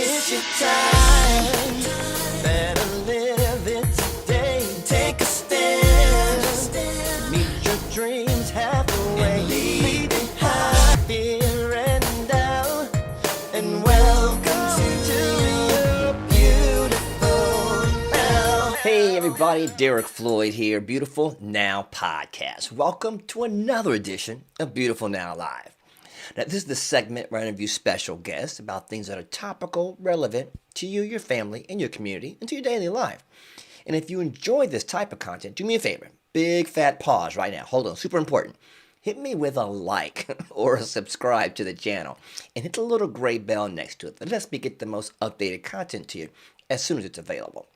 It's your time. Better live it today. Take a stand. Meet your dreams halfway. Leave behind fear and doubt. And welcome to your beautiful now. Hey everybody, Derek Floyd here, Beautiful Now Podcast. Welcome to another edition of Beautiful Now Live. Now, this is the segment where I interview special guests about things that are topical, relevant to you, your family, and your community, and to your daily life. And if you enjoy this type of content, do me a favor. Big fat pause right now. Hold on, super important. Hit me with a like or a subscribe to the channel, and hit the little gray bell next to it. That lets me get the most updated content to you as soon as it's available.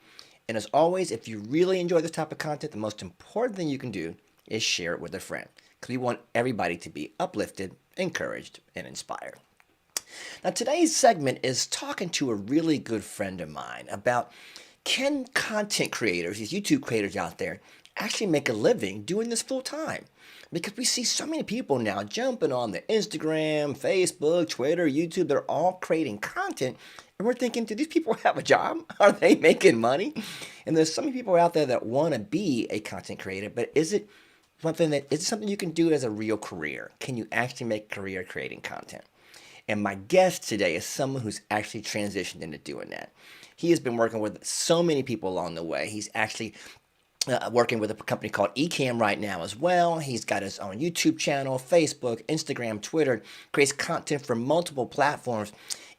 And as always, if you really enjoy this type of content, the most important thing you can do is share it with a friend, because we want everybody to be uplifted, encouraged, and inspired. Now, today's segment is talking to a really good friend of mine about, can content creators, these YouTube creators out there, actually make a living doing this full time? Because we see so many people now jumping on the Instagram, Facebook, Twitter, YouTube. They're all creating content, and we're thinking, do these people have a job? Are they making money? And there's so many people out there that want to be a content creator, but is it something you can do as a real career? Can you actually make a career creating content? And my guest today is someone who's actually transitioned into doing that. He has been working with so many people along the way. He's actually working with a company called ECamm right now as well. He's got his own YouTube channel, Facebook, Instagram, Twitter, creates content for multiple platforms.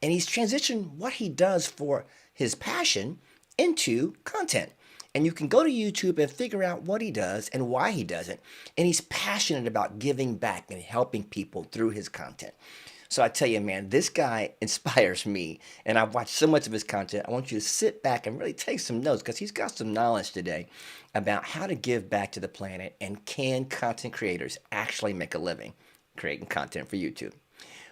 And he's transitioned what he does for his passion into content. And you can go to YouTube and figure out what he does and why he does it. And he's passionate about giving back and helping people through his content. So I tell you, man, this guy inspires me. And I've watched so much of his content. I want you to sit back and really take some notes, because he's got some knowledge today about how to give back to the planet, and can content creators actually make a living creating content for YouTube.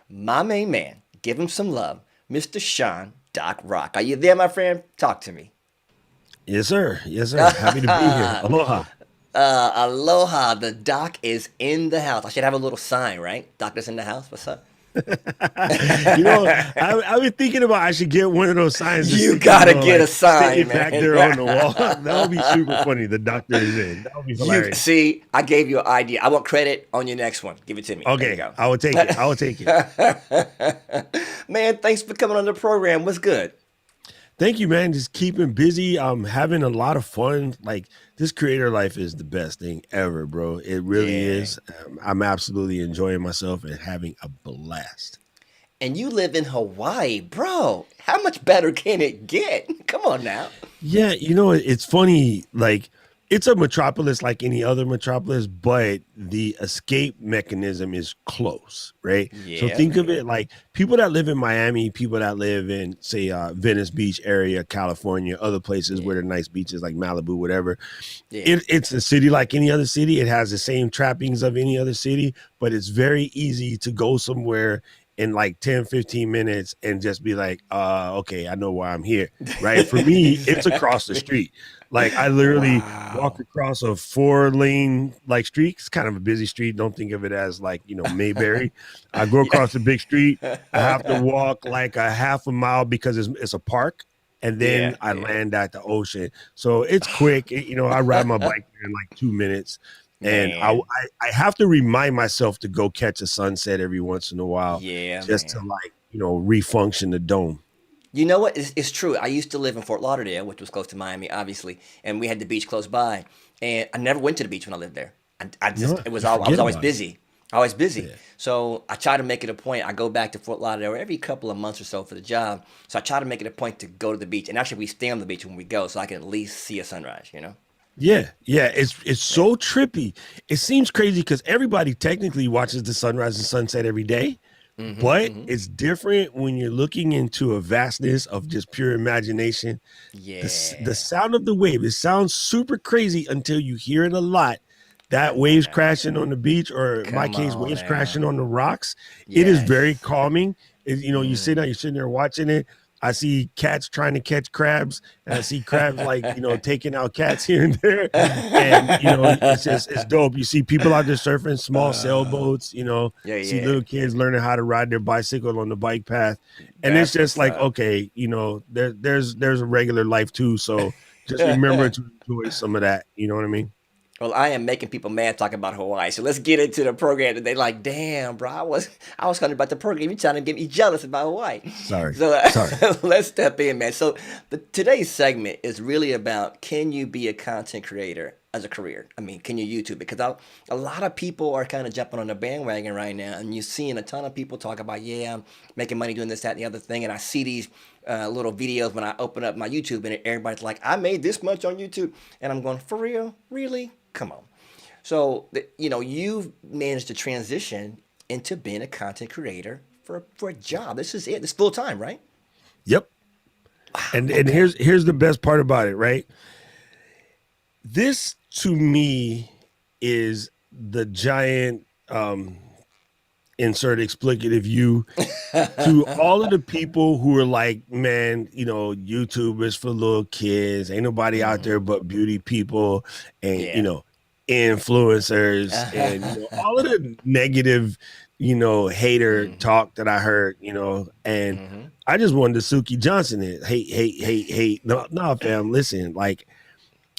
My main man, give him some love, Mr. Shawn Doc Rock. Are you there, my friend? Talk to me. Yes, sir. Yes, sir. Happy to be here. Aloha. Aloha. The doc is in the house. I should have a little sign, right? Doctor's in the house. What's up? I've been thinking about, I should get one of those signs. You gotta get a sign, stick it back there on the wall. That would be super funny. The doctor is in. That would be hilarious. See, I gave you an idea. I want credit on your next one. Give it to me. Okay, there you go. I will take it. I will take it. Man, thanks for coming on the program. What's good? Thank you, man. Just keeping busy. I'm having a lot of fun. Like, this creator life is the best thing ever, bro. It really is. I'm absolutely enjoying myself and having a blast. And you live in Hawaii, bro. How much better can it get? Come on now. Yeah, it's funny. Like, it's a metropolis like any other metropolis, but the escape mechanism is close, right? Yeah. So think of it like people that live in Miami, people that live in, say, Venice Beach area, California, other places where there are nice beaches like Malibu, whatever. Yeah. It's a city like any other city. It has the same trappings of any other city, but it's very easy to go somewhere in like 10, 15 minutes and just be like, okay, I know why I'm here, right? For me, it's across the street. Like, I literally walk across a 4-lane like street. It's kind of a busy street. Don't think of it as like, Mayberry. I go across the big street. I have to walk like a half a mile because it's a park. And then I land at the ocean. So it's quick. I ride my bike there in like 2 minutes. And I have to remind myself to go catch a sunset every once in a while. Just to like, refunction the dome. You know what? It's true. I used to live in Fort Lauderdale, which was close to Miami, obviously, and we had the beach close by. And I never went to the beach when I lived there. I was always busy. Always busy. Yeah. So I try to make it a point. I go back to Fort Lauderdale every couple of months or so for the job. So I try to make it a point to go to the beach. And actually, we stay on the beach when we go, so I can at least see a sunrise, Yeah, it's so trippy. It seems crazy because everybody technically watches the sunrise and sunset every day, but it's different when you're looking into a vastness of just pure imagination. Yeah, the sound of the wave, it sounds super crazy until you hear it a lot. That waves crashing on the beach, or in my case, waves crashing on the rocks. Yes. It is very calming. You're sitting there watching it. I see cats trying to catch crabs, and I see crabs like, taking out cats here and there. And, it's dope. You see people out there surfing small sailboats, see little kids learning how to ride their bicycle on the bike path. And it's just like, okay, there's a regular life too. So just remember to enjoy some of that. You know what I mean? Well, I am making people mad talking about Hawaii. So let's get into the program today. Like, damn, bro, I was talking about the program. You're trying to get me jealous about Hawaii. Sorry. So let's step in, man. So today's segment is really about, can you be a content creator as a career? I mean, can you YouTube it? Because a lot of people are kind of jumping on the bandwagon right now, and you're seeing a ton of people talk about, yeah, I'm making money doing this, that, and the other thing. And I see these little videos when I open up my YouTube, and everybody's like, I made this much on YouTube. And I'm going, for real? Really? Come on. So, you've managed to transition into being a content creator for a job. This is it. It's full time, right? Yep. Wow, and here's the best part about it, right? This to me is the giant insert explicative you to all of the people who are like, man, YouTube is for little kids. Ain't nobody out there but beauty people and, influencers and all of the negative, hater talk that I heard, and I just wanted to Suki Johnson it. Hate. No, fam, listen, like,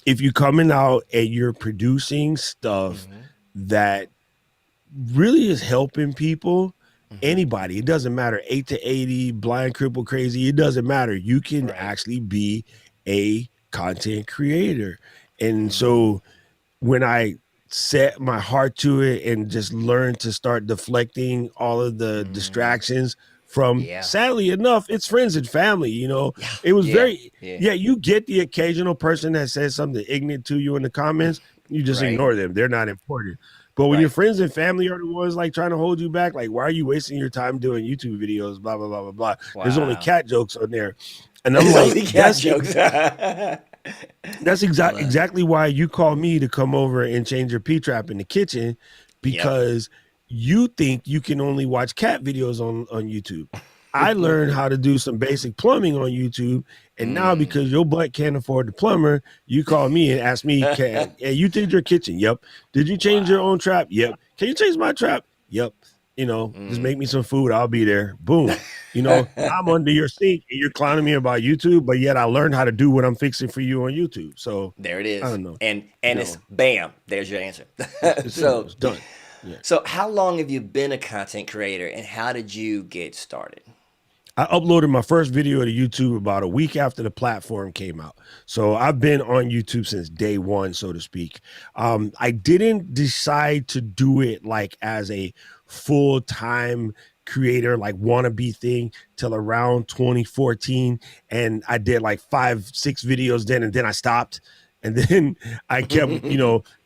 if you're coming out and you're producing stuff that really is helping people, anybody, it doesn't matter, 8 to 80, blind, crippled, crazy, it doesn't matter. You can actually be a content creator. And so when I set my heart to it and just learned to start deflecting all of the distractions from, sadly enough, it's friends and family, it was you get the occasional person that says something ignorant to you in the comments, you just ignore them. They're not important. But when your friends and family are the ones like trying to hold you back, like, why are you wasting your time doing YouTube videos, blah, blah, blah, blah, blah. Wow. There's only cat jokes on there. And I'm like, cat jokes. That's exactly why you call me to come over and change your P-trap in the kitchen, because you think you can only watch cat videos on YouTube. I learned how to do some basic plumbing on YouTube, and now because your butt can't afford the plumber, you call me and ask me, hey, you did your kitchen? Yep. Did you change your own trap? Yep. Can you change my trap? Yep. Just make me some food. I'll be there. Boom. I'm under your sink and you're clowning me about YouTube, but yet I learned how to do what I'm fixing for you on YouTube. So there it is. I don't know. And it's bam, there's your answer. So it's done. Yeah. So how long have you been a content creator and how did you get started? I uploaded my first video to YouTube about a week after the platform came out. So I've been on YouTube since day one, so to speak. I didn't decide to do it like as a full-time creator, like wannabe thing, till around 2014. And I did like 5-6 videos then, and then I stopped. And then I kept,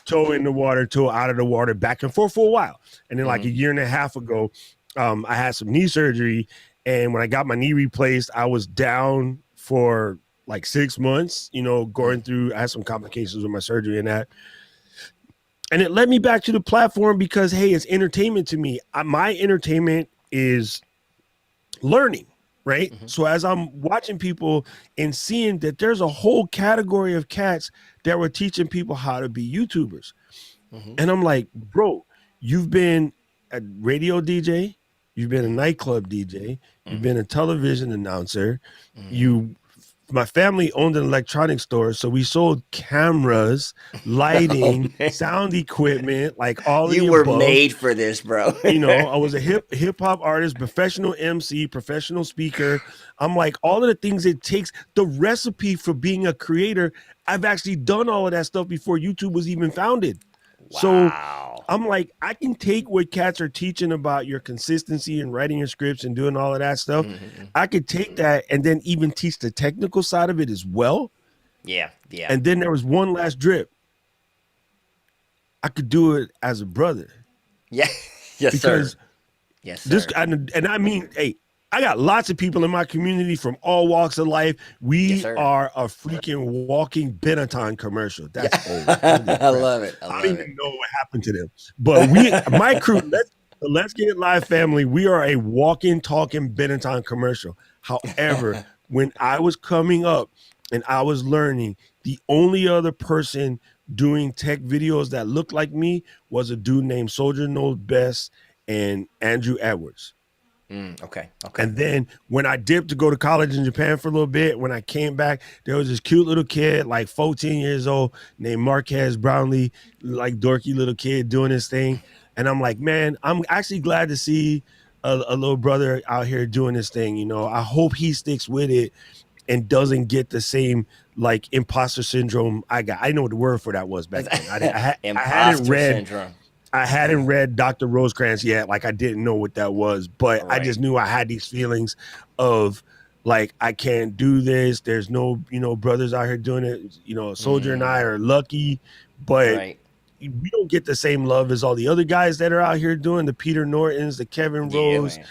toe in the water, toe out of the water, back and forth for a while. And then like a year and a half ago, I had some knee surgery. And when I got my knee replaced, I was down for like 6 months, going through, I had some complications with my surgery and that. And it led me back to the platform because, hey, it's entertainment to me. My entertainment is learning, right? So as I'm watching people and seeing that there's a whole category of cats that were teaching people how to be YouTubers. And I'm like, bro, you've been a radio DJ, you've been a nightclub DJ, you've been a television announcer, my family owned an electronics store, so we sold cameras, lighting, sound equipment, like all you the were above. Made for this, bro. I was a hip hop artist, professional MC, professional speaker. I'm like, all of the things it takes, the recipe for being a creator, I've actually done all of that stuff before YouTube was even founded. Wow. So I'm like, I can take what cats are teaching about your consistency and writing your scripts and doing all of that stuff. I could take that and then even teach the technical side of it as well. Yeah. And then there was one last drip. I could do it as a brother. Yeah. Yes, because sir. Yes, sir. And I mean, hey, I got lots of people in my community from all walks of life. We are a freaking walking Benetton commercial. That's old. I love it. I don't even know what happened to them. But my crew, Let's Get It Live family, we are a walking, talking Benetton commercial. However, when I was coming up and I was learning, the only other person doing tech videos that looked like me was a dude named Soldier Knows Best and Andrew Edwards. Okay. And then when I dipped to go to college in Japan for a little bit, when I came back, there was this cute little kid, like 14 years old, named Marquez Brownlee, like dorky little kid doing his thing. And I'm like, man, I'm actually glad to see a little brother out here doing this thing. You know, I hope he sticks with it and doesn't get the same like imposter syndrome I got. I know what the word for that was back then. Imposter syndrome. I hadn't read Dr. Rosecrans yet. Like I didn't know what that was, but I just knew I had these feelings of like, I can't do this. There's no, brothers out here doing it. Soldier and I are lucky, but we don't get the same love as all the other guys that are out here doing the Peter Nortons, the Kevin Rose, some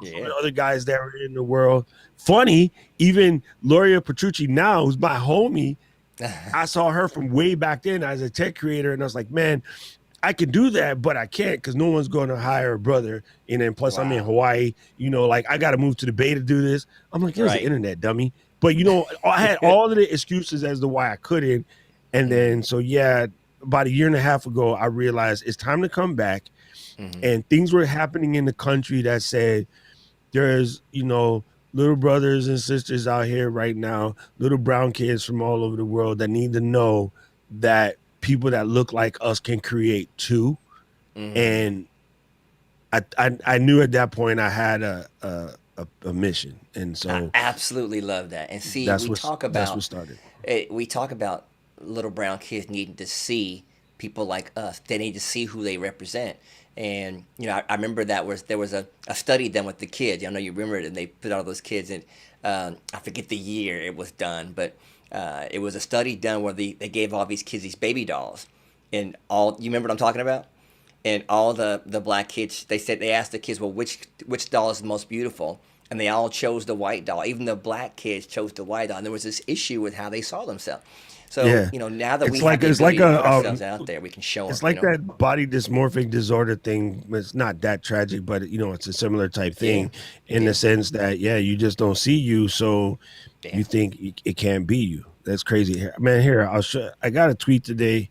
of the other guys that are in the world. Funny, even Loria Petrucci now, who's my homie, I saw her from way back then as a tech creator, and I was like, man, I could do that, but I can't because no one's going to hire a brother. And then plus I'm in Hawaii, like I got to move to the Bay to do this. I'm like, there's the internet, dummy. But, I had all of the excuses as to why I couldn't. And then, so yeah, about a year and a half ago, I realized it's time to come back. And things were happening in the country that said there's, little brothers and sisters out here right now, little brown kids from all over the world that need to know that people that look like us can create too. And I knew at that point I had a mission. And so I absolutely love that. And see, that's what started. We talk about little brown kids needing to see people like us. They need to see who they represent. And I remember there was a study done with the kids. I know you remember it, and they put all those kids in. I forget the year it was done, but it was a study done where they gave all these kids these baby dolls, and you remember what I'm talking about? And all the black kids, they asked the kids, well, which doll is the most beautiful? And they all chose the white doll. Even the black kids chose the white doll. And there was this issue with how they saw themselves. So, now that we have the ability to put ourselves out there, we can show them. It's like that body dysmorphic disorder thing. It's not that tragic, but, it's a similar type thing in the sense that, you just don't see you. So you think it can't be you. That's crazy. Man, here, I'll show. I got a tweet today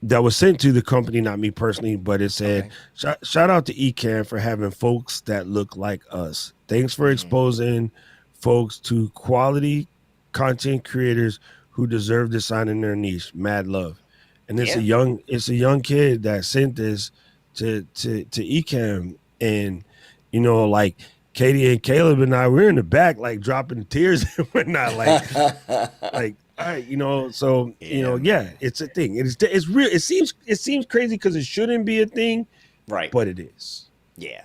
that was sent to the company, not me personally, but it said, shout out to ECamm for having folks that look like us. Thanks for exposing folks to quality content creators who deserve to sign in their niche. Mad love. And it's a young kid that sent this to ECamm, and like Katie and Caleb and I, we're in the back like dropping tears and whatnot, like all right, so it's a thing. It's real. It seems crazy because it shouldn't be a thing, right? But it is. Yeah.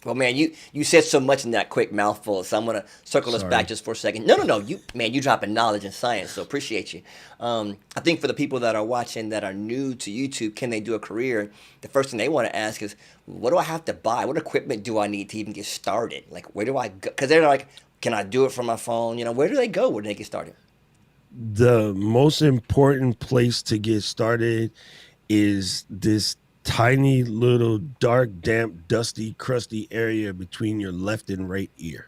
Well, man, you said so much in that quick mouthful, so I'm gonna circle us back just for a second. No, you dropping knowledge and science, so appreciate you. I think for the people that are watching that are new to YouTube, can they do a career? The first thing they want to ask is, what do I have to buy? What equipment do I need to even get started? Like, where do I go? Because they're like, can I do it from my phone? Where do they go when they get started? The most important place to get started is this tiny little dark, damp, dusty, crusty area between your left and right ear.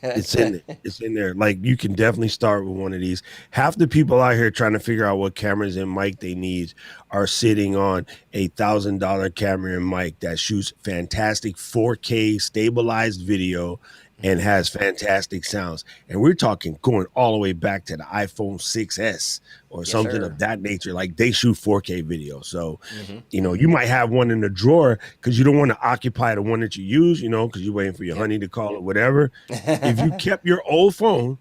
It's in there. Like, you can definitely start with one of these. Half the people out here trying to figure out what cameras and mic they need are sitting on $1,000 camera and mic that shoots fantastic 4K stabilized video and has fantastic sounds. And we're talking going all the way back to the iPhone 6S or something of that nature. Like, they shoot 4K video. So, you might have one in the drawer because you don't want to occupy the one that you use, because you're waiting for your honey to call or whatever. If you kept your old phone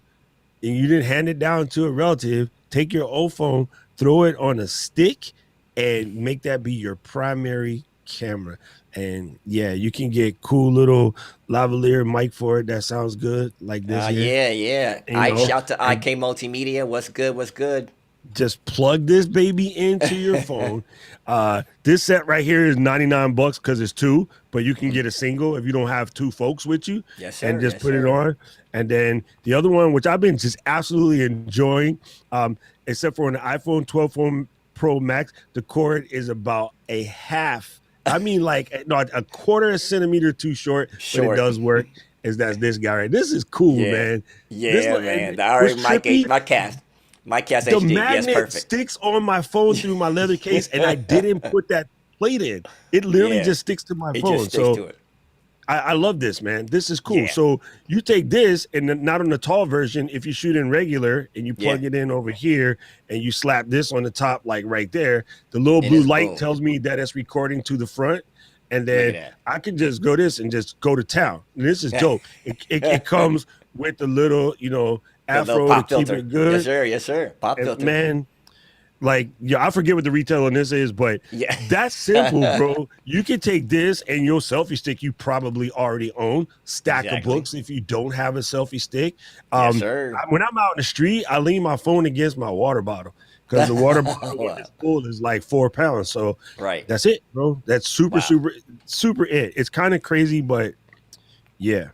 and you didn't hand it down to a relative, take your old phone, throw it on a stick, and make that be your primary camera. And you can get cool little lavalier mic for it that sounds good, like this. I shout to IK Multimedia. What's good? Just plug this baby into your phone. This set right here is $99 because it's two, but you can get a single if you don't have two folks with you. Yes, sir. And just put it on. And then the other one, which I've been just absolutely enjoying, except for an iPhone 12 Pro Max, the cord is about a quarter centimeter too short, but it does work. is that's this guy right. This is cool, Yeah. man. This Yeah, man. The was already trippy. my cast The HD. Yeah, it's magnet perfect. sticks on my phone through my leather case, and I didn't put that plate in. It literally Yeah. just sticks to my It just phone. sticks So to it. I love this, man. This is cool. Yeah. So you take this, and then not on the tall version. If you shoot in regular and you Yeah. plug it in over here, and you slap this on the top, like right there, the little And blue it's light boom. tells me that it's recording to the front, and Look then at I can just go this and just go to town. And this is that. dope. It comes with the little, The little afro to pop keep filter. it Yes, good. sir. Yes, sir. Pop And filter. man, like, yeah, I forget what the retail on this is, but Yeah. that's simple, bro. You can take this and your selfie stick you probably already own, stack of Exactly. books if you don't have a selfie stick. Yes, sir. When I'm out in the street, I lean my phone against my water bottle because the water bottle when it's full is like 4 pounds. So Right. that's it, bro. That's super, Wow. super, super it. It's kind of crazy, but yeah.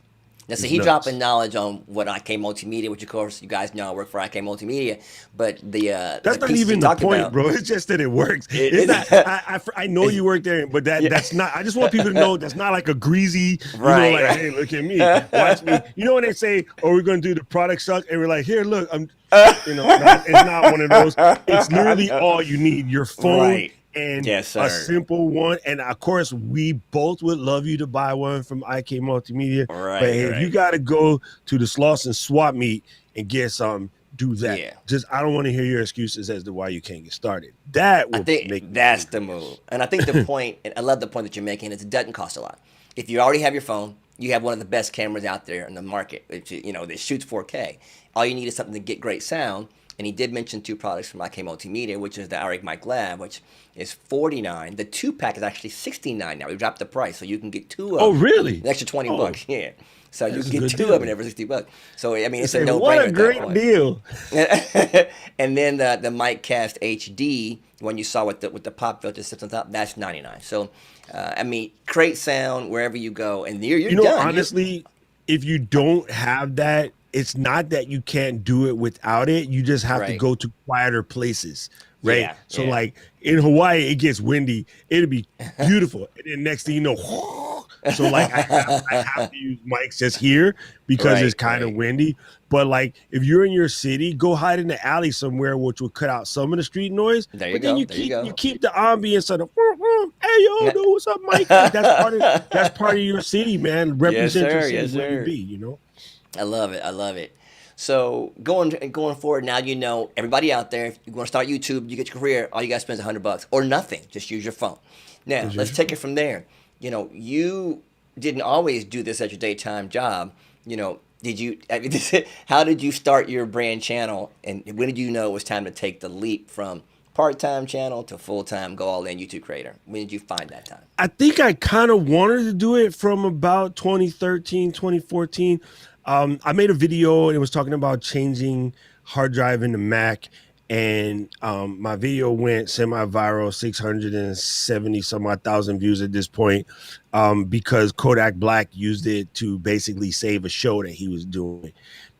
Now, see, It's he nuts. dropping knowledge on what IK Multimedia, which of course you guys know I work for IK Multimedia. But the That's not pieces he even the talked point, about, bro. It's just that it works. it, It's not. it, I know you work there, but yeah. that's not. I just want people to know that's not like a greasy. Right, Like, right. hey, look at me, watch me. You know when they say, "Oh, we're going to do the product suck," and we're like, "Here, look, I'm." It's not one of those. It's literally all you need: your phone Right. and Yes, a sir. simple one. And of course, we both would love you to buy one from IK Multimedia. But Right, hey, if you right. got to go to the Slauson swap meet and get some, do that. Yeah. Just I don't want to hear your excuses as to why you can't get started. That I will think make me that's feel the good. move. And I think the point, and I love the point that you're making, is it doesn't cost a lot. If you already have your phone, you have one of the best cameras out there in the market, which, that shoots 4K. All you need is something to get great sound. And he did mention 2 products from IK Multimedia, which is the Auric Mic Lab, which is $49. The 2-pack is actually $69 now. We dropped the price, so you can get 2 of Oh, them. really? An extra 20 Oh, bucks, yeah. So you that's a can get good 2 of them deal. for $60. So I mean, I it's a say, what no-brainer a at that great point. deal. And then the Mic Cast HD, one you saw with the pop filter sits on top, that's $99. So I mean, great sound wherever you go, and you're done. Honestly, if you don't have that, it's not that you can't do it without it. You just have to Right. go to quieter places, right? Yeah, So, yeah. like in Hawaii, it gets windy. It'll be beautiful, and then next thing you know, so like I have to use mics just here because it's Right, kind of right. windy. But like if you're in your city, go hide in the alley somewhere, which will cut out some of the street noise. There you But then go. you There you go. keep the ambience of the hey yo, dude, what's up, Mike? Like that's part of your city, man. Yes, Represent your sir. city Yes, where you sir. be. I love it. I love it. So going forward, now you know everybody out there. If you want to start YouTube, you get your career. All you got to spend is $100 or nothing. Just use your phone. Now let's take it from there. You didn't always do this as your daytime job. Did you? I mean, how did you start your brand channel, and when did you know it was time to take the leap from part-time channel to full-time go all-in YouTube creator? When did you find that time? I think I kind of wanted to do it from about 2013, 2014. I made a video and it was talking about changing hard drive into Mac. And my video went semi-viral, 670 some odd thousand views at this point, because Kodak Black used it to basically save a show that he was doing.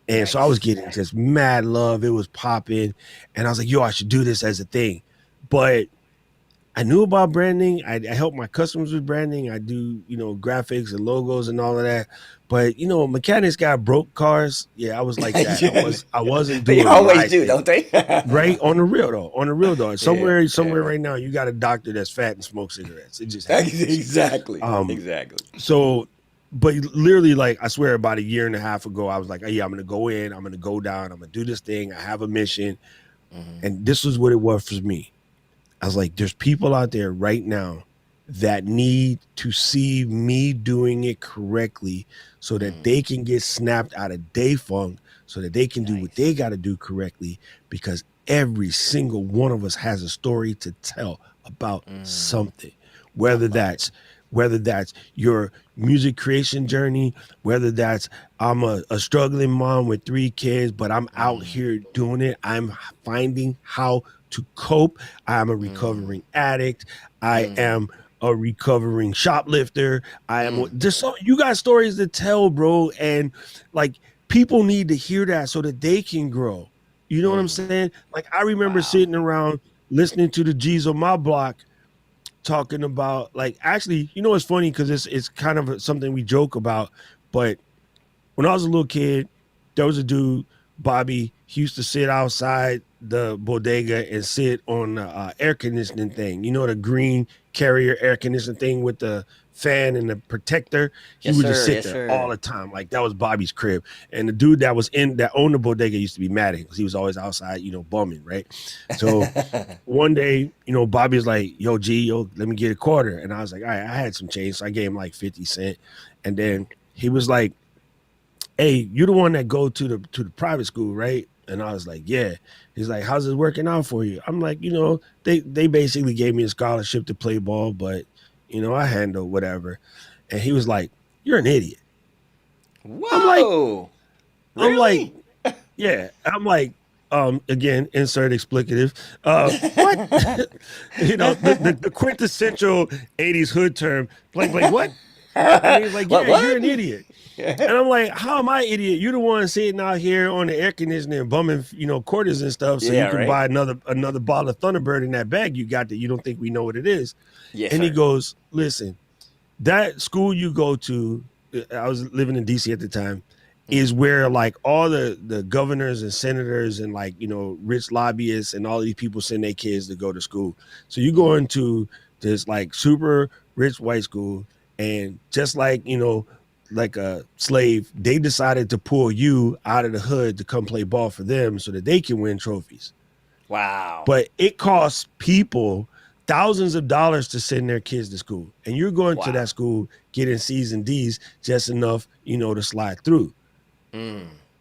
And so I was Nice. getting just mad love. It was popping. And I was like, yo, I should do this as a thing. But I knew about branding. I help my customers with branding. I do, graphics and logos and all of that. But mechanics got broke cars. Yeah, I was like that. I wasn't They doing always my do, thing. don't they? Right? On the real though. Somewhere Yeah. right now, you got a doctor that's fat and smokes cigarettes. It just happens. Exactly. Um, Exactly. So, but literally, like, I swear about a year and a half ago, I was like, oh, yeah, I'm going to go in, I'm going to go down, I'm going to do this thing. I have a mission. And this was what it was for me. I was like, there's people out there right now that need to see me doing it correctly so that they can get snapped out of day funk so that they can do what they got to do correctly, because every single one of us has a story to tell about something, whether that's your music creation journey, whether that's I'm a struggling mom with 3 kids, but I'm out here doing it. I'm finding how to cope. I'm a recovering addict. I am a recovering shoplifter. You got stories to tell, bro. And like, people need to hear that so that they can grow. You know what I'm saying? Like, I remember sitting around listening to the G's on my block talking about, like, actually, it's funny because it's kind of something we joke about, but when I was a little kid, there was a dude, Bobby. He used to sit outside the bodega and sit on the air conditioning thing. You know, the green carrier air conditioning thing with the fan and the protector. He Yes, would just sir. sit Yes, there all sir. the time. Like that was Bobby's crib. And the dude that owned the bodega used to be mad at him because he was always outside, bumming, right? So one day, Bobby was like, "Yo, G, yo, let me get a quarter." And I was like, "All right," I had some change, so I gave him like 50 cents. And then he was like, "Hey, you're the one that go to the private school, right?" And I was like, "Yeah." He's like, "How's it working out for you?" I'm like, they basically gave me a scholarship to play ball, but I handle whatever. And he was like, "You're an idiot." I'm like, Whoa! I'm like, Really? yeah. I'm like, again, insert explicative. What? The quintessential 80s hood term, blank, what? And he's like, What? "Yeah, you're What? an idiot." And I'm like, "How am I idiot? You're the one sitting out here on the air conditioning and bumming, quarters and stuff, so you Yeah. can Right. buy another bottle of Thunderbird in that bag you got that you don't think we know what it is." Yes, And he sir. goes, "Listen, that school you go to, I was living in DC at the time, is where like all the governors and senators and like rich lobbyists and all these people send their kids to go to school. So you go into this like super rich white school, and just like a slave, they decided to pull you out of the hood to come play ball for them so that they can win trophies. Wow. But it costs people thousands of dollars to send their kids to school, and you're going to Wow. that school getting C's and D's just enough, to slide through.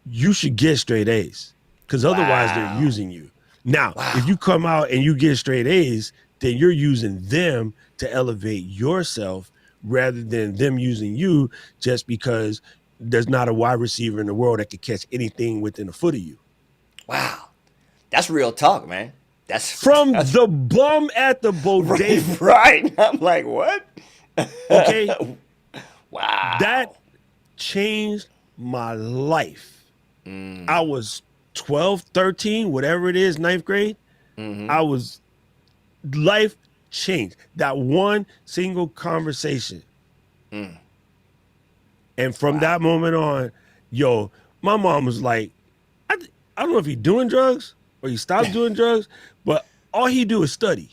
You should get straight A's because otherwise they're Wow. using you. Now, if Wow. you come out and you get straight A's, then you're using them to elevate yourself rather than them using you just because there's not a wide receiver in the world that could catch anything within a foot of you. Wow. That's real talk, man. That's From that's the bum at the right. bodega, Right. I'm like, what? okay? That Wow. changed my life. I was 12, 13, whatever it is, ninth grade. I was life changed. That one single conversation. And from Wow. that moment on, yo, my mom was like, I, I don't know if he's doing drugs or he stopped doing drugs, but all he do is study.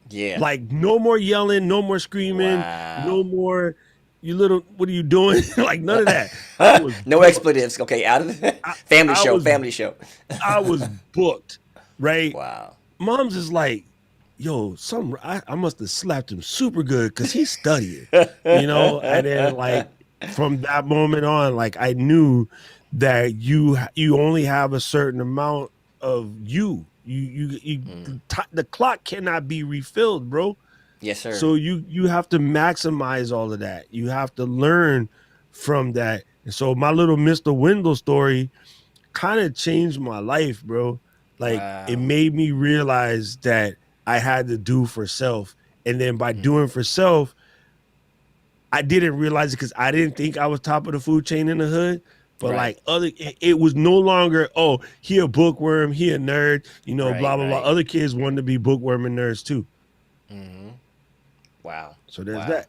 Yeah. Like no more yelling, no more screaming, no Wow. more you little what are you doing? Like none of that. I was No booked. expletives. Okay, out of the I, family I show. was Family show. I was booked, right? Wow. Mom's is like, yo, I must have slapped him super good because he's studying, And then like from that moment on, like I knew that you only have a certain amount of you. The clock cannot be refilled, bro. Yes, sir. So you have to maximize all of that. You have to learn from that. And so my little Mr. Wendell story kind of changed my life, bro. Like it Wow. made me realize that I had to do for self. And then by doing for self, I didn't realize it because I didn't think I was top of the food chain in the hood. But Right. like it was no longer, oh, he a bookworm, he a nerd, Right. blah blah blah. Right. Other kids wanted to be bookworm and nerds too. Wow. So there's Wow. that.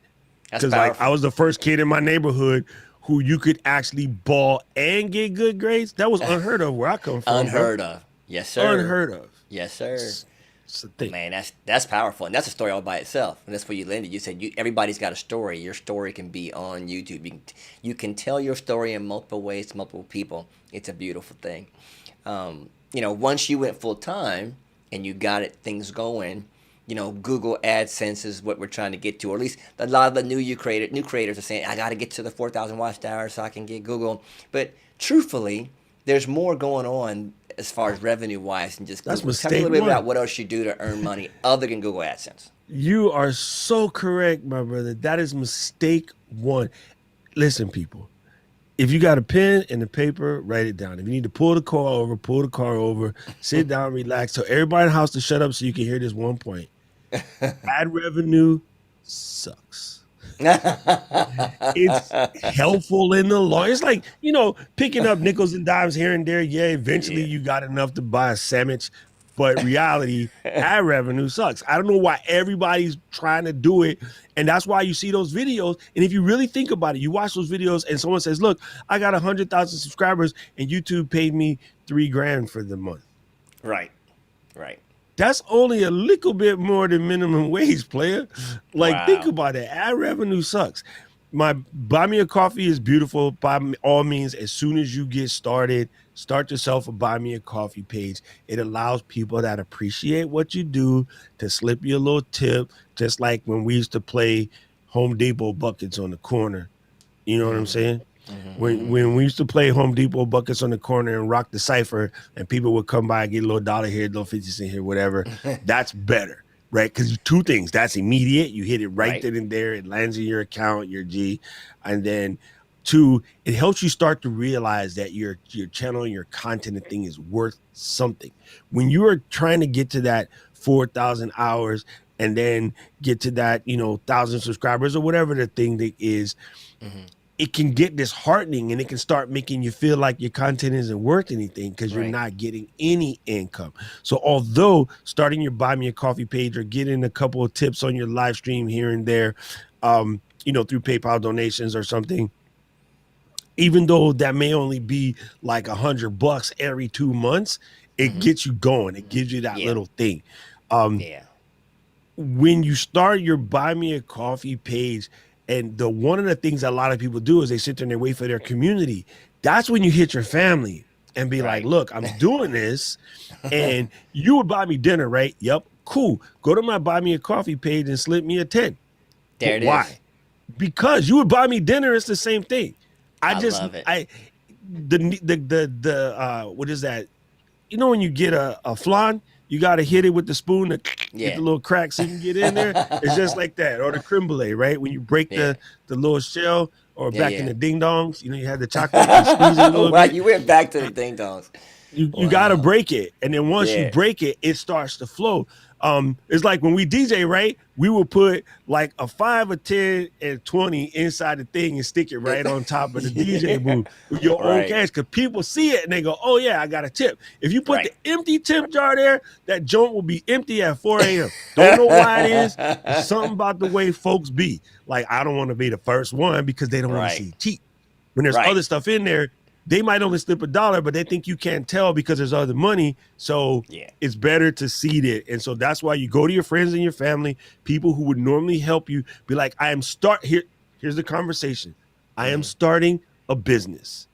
That's Because like I powerful. was the first kid in my neighborhood who you could actually ball and get good grades. That was unheard of where I come from, bro. Unheard of. Yes, sir. Unheard of. Yes, sir. It's a thing. Man, that's powerful, and that's a story all by itself. And that's where you landed. You said everybody's got a story. Your story can be on YouTube. You can tell your story in multiple ways to multiple people. It's a beautiful thing. Once you went full time and you got things going, Google AdSense is what we're trying to get to, or at least a lot of the new creators are saying, I got to get to the 4,000 watch hours so I can get Google. But truthfully, there's more going on as far as revenue wise than just That's Google. Tell me a mistake little bit about one. what else you do to earn money other than Google AdSense. You are so correct, my brother. That is mistake one. Listen, people. If you got a pen and a paper, write it down. If you need to pull the car over, sit down, relax. Tell everybody in the house to shut up so you can hear this one point. Ad revenue sucks. It's helpful in the long. It's like, picking up nickels and dimes here and there. Yeah, eventually Yeah. you got enough to buy a sandwich, but reality, ad revenue sucks. I don't know why everybody's trying to do it. And that's why you see those videos. And if you really think about it, you watch those videos and someone says, look, I got 100,000 subscribers and YouTube paid me $3,000 for the month. Right. That's only a little bit more than minimum wage, player. Like, think about it. Ad revenue sucks. My Buy Me a Coffee is beautiful. By all means, as soon as you get started, start yourself a Buy Me a Coffee page. It allows people that appreciate what you do to slip you a little tip, just like when we used to play Home Depot buckets on the corner. You know what I'm saying? When we used to play Home Depot buckets on the corner and rock the cipher, and people would come by and get a little dollar here, a little 50 cent here, whatever, that's better, right? Because two things, that's immediate. You hit it right then and there. It lands in your account, your G. And then two, it helps you start to realize that your channel and your content and thing is worth something. When you are trying to get to that 4,000 hours and then get to that, 1,000 subscribers or whatever the thing that is, it can get disheartening and it can start making you feel like your content isn't worth anything because you're not getting any income. So although starting your Buy Me a Coffee page or getting a couple of tips on your live stream here and there, through PayPal donations or something, even though that may only be like $100 every 2 months, it gets you going. It gives you that little thing. When you start your Buy Me a Coffee page, and one of the things that a lot of people do is they sit there and they wait for their community. That's when you hit your family and be like, look, I'm doing this and you would buy me dinner, right? Yep. Cool. Go to my Buy Me a Coffee page and slip me a 10. There it is. Why? Because you would buy me dinner. It's the same thing. I love it. What is that? You know, when you get a flan, you got to hit it with the spoon to get the little cracks so you can get in there. It's just like that. Or the creme brulee, right? When you break the little shell, or back in the ding dongs, you had the chocolate, you squeeze it a little bit. You went back to the ding dongs. You got to break it. And then once you break it, it starts to flow. It's like when we DJ, right? We will put like a 5, a 10, and 20 inside the thing and stick it right on top of the DJ booth with your own cash. Because people see it and they go, oh yeah, I got a tip. If you put the empty tip jar there, that joint will be empty at 4 a.m. Don't know why it is. It's something about the way folks be. Like, I don't want to be the first one because they don't want to see cheap. When there's other stuff in there, they might only slip $1, but they think you can't tell because there's other money. So it's better to seed it. And so that's why you go to your friends and your family, people who would normally help you, be like, here's the conversation. I am starting a business.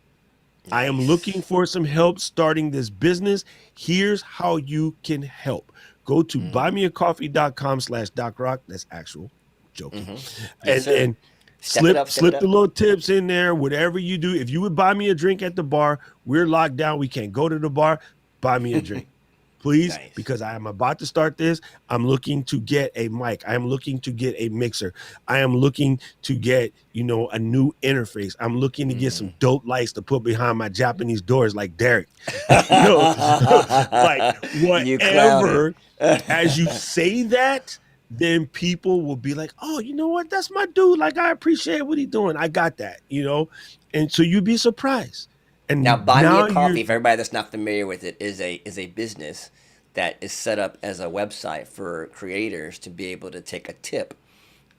I am looking for some help starting this business. Here's how you can help. Go to buymeacoffee.com/DocRock. That's actual joking. And slip the little tips in there, whatever you do. If you would buy me a drink at the bar, we're locked down. We can't go to the bar. Buy me a drink, please, because I am about to start this. I'm looking to get a mic. I am looking to get a mixer. I am looking to get, a new interface. I'm looking to get some dope lights to put behind my Japanese doors like Derek. Like whatever. As you say that, then people will be like, oh, you know what? That's my dude. Like, I appreciate what he's doing. I got that, And so you'd be surprised. And now Buy Me a Coffee, for everybody that's not familiar with it, is a business that is set up as a website for creators to be able to take a tip